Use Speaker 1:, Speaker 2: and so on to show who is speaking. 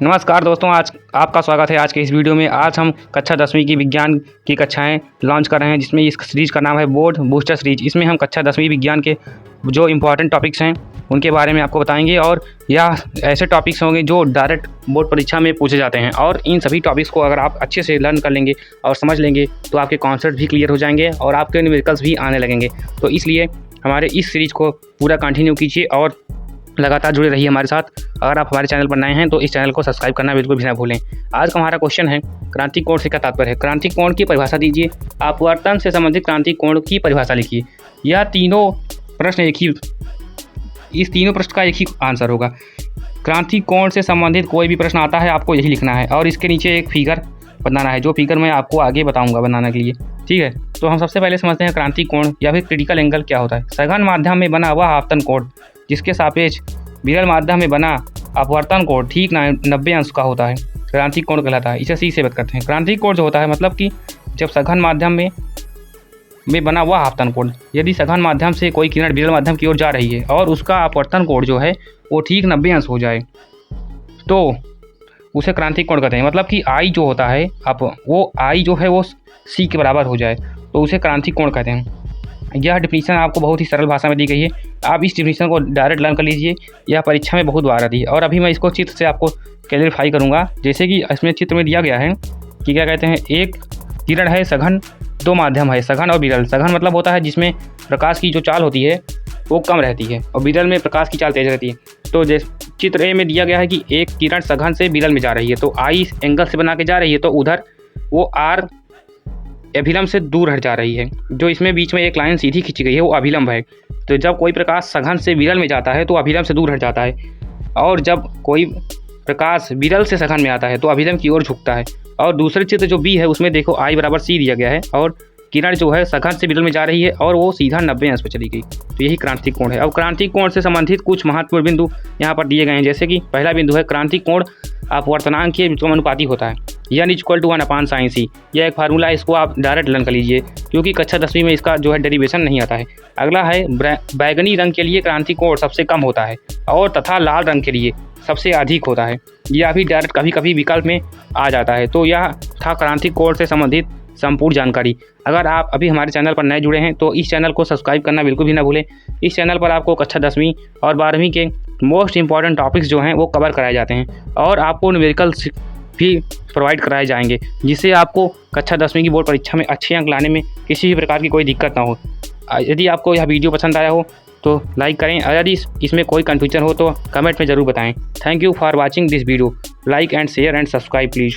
Speaker 1: नमस्कार दोस्तों, आज आपका स्वागत है आज के इस वीडियो में। आज हम कक्षा 10वीं की विज्ञान की कक्षाएं लॉन्च कर रहे हैं, जिसमें इस सीरीज़ का नाम है बोर्ड बूस्टर सीरीज। इसमें हम कक्षा 10वीं विज्ञान के जो इम्पोर्टेंट टॉपिक्स हैं उनके बारे में आपको बताएंगे, और यह ऐसे टॉपिक्स होंगे जो डायरेक्ट बोर्ड परीक्षा में पूछे जाते हैं। और इन सभी टॉपिक्स को अगर आप अच्छे से लर्न कर लेंगे और समझ लेंगे तो आपके कॉन्सेप्ट भी क्लियर हो जाएंगे और आपके न्यूमेरिकल्स भी आने लगेंगे। तो इसलिए हमारे इस सीरीज़ को पूरा कंटिन्यू कीजिए और लगातार जुड़े रहिए हमारे साथ। अगर आप हमारे चैनल पर नए हैं तो इस चैनल को सब्सक्राइब करना बिल्कुल भी ना भूलें। आज का हमारा क्वेश्चन है, क्रांति कोण से क्या तात्पर्य है। क्रांति कोण की परिभाषा दीजिए। अपवर्तन से संबंधित क्रांति कोण की परिभाषा लिखिए। यह तीनों प्रश्न इस तीनों प्रश्न का एक ही आंसर होगा। क्रांति कोण से संबंधित कोई भी प्रश्न आता है आपको यही लिखना है, और इसके नीचे एक फिगर बनाना है, जो फिगर मैं आपको आगे बताऊँगा बनाने के लिए। ठीक है, तो हम सबसे पहले समझते हैं क्रांति कोण या फिर क्रिटिकल एंगल क्या होता है। सघन माध्यम में बना वह आपतन कोण जिसके सापेक्ष विरल माध्यम में बना अपवर्तन कोण ठीक 90 अंश का होता है, क्रांति कोण कहलाता है। इसे सी से व्यक्त करते हैं। क्रांति कोण जो होता है मतलब कि जब सघन माध्यम में बना वह आपतन कोण, यदि सघन माध्यम से कोई किरण विरल माध्यम की ओर जा रही है और उसका अपवर्तन कोण जो है वो ठीक 90 अंश हो जाए तो उसे क्रांति कोण कहते हैं। मतलब कि आई जो होता है वो आई जो है वो सी के बराबर हो जाए तो उसे क्रांति कोण कहते हैं। यह डिफिनीशन आपको बहुत ही सरल भाषा में दी गई है, आप इस डिफिनीशन को डायरेक्ट लर्न कर लीजिए। यह परीक्षा में बहुत बार आती है। और अभी मैं इसको चित्र से आपको क्लैरिफाई करूँगा। जैसे कि इसमें चित्र में दिया गया है कि क्या कहते हैं, एक किरण है सघन, दो माध्यम है सघन और विरल। सघन मतलब होता है जिसमें प्रकाश की जो चाल होती है वो कम रहती है, और विरल में प्रकाश की चाल तेज रहती है। तो जैसे चित्र ए में दिया गया है कि एक किरण सघन से विरल में जा रही है, तो आई एंगल से बना के जा रही है, तो उधर वो आर अभिलंब से दूर हट जा रही है। जो इसमें बीच में एक लाइन सीधी खींची गई है वो अभिलंब है। तो जब कोई प्रकाश सघन से विरल में जाता है तो अभिलंब से दूर हट जाता है, और जब कोई प्रकाश विरल से सघन में आता है तो अभिलंब की ओर झुकता है। और दूसरे चित्र जो बी है उसमें देखो आई बराबर सी दिया गया है, और किरण जो है सघन से विरल में जा रही है और वो सीधा 90 अंश पर चली गई, तो यही क्रांति कोण है। अब क्रांति कोण से संबंधित कुछ महत्वपूर्ण बिंदु यहाँ पर दिए गए हैं। जैसे कि पहला बिंदु है, क्रांति कोण अपवर्तनांक के अनुपाती होता है, n = 1/sin। यह एक फार्मूला है, इसको आप डायरेक्ट लर्न कर लीजिए क्योंकि कक्षा 10वीं में इसका जो है डेरिवेशन नहीं आता है। अगला है, बैगनी रंग के लिए क्रांति कोण सबसे कम होता है और तथा लाल रंग के लिए सबसे अधिक होता है। यह भी डायरेक्ट कभी कभी विकल्प में आ जाता है। तो यह था क्रांति कोण से संबंधित संपूर्ण जानकारी। अगर आप अभी हमारे चैनल पर नए जुड़े हैं तो इस चैनल को सब्सक्राइब करना बिल्कुल भी ना भूलें। इस चैनल पर आपको कक्षा 10वीं और 12वीं के मोस्ट इंपॉर्टेंट टॉपिक्स जो हैं वो कवर कराए जाते हैं, और आपको न्यूमेरिकल्स भी प्रोवाइड कराए जाएंगे, जिससे आपको कक्षा 10वीं की बोर्ड परीक्षा में अच्छे अंक लाने में किसी भी प्रकार की कोई दिक्कत ना हो। यदि आपको यह वीडियो पसंद आया हो तो लाइक करें, और यदि इसमें कोई कन्फ्यूजन हो तो कमेंट में ज़रूर बताएं। Thank you for watching this video. Like and share and subscribe please.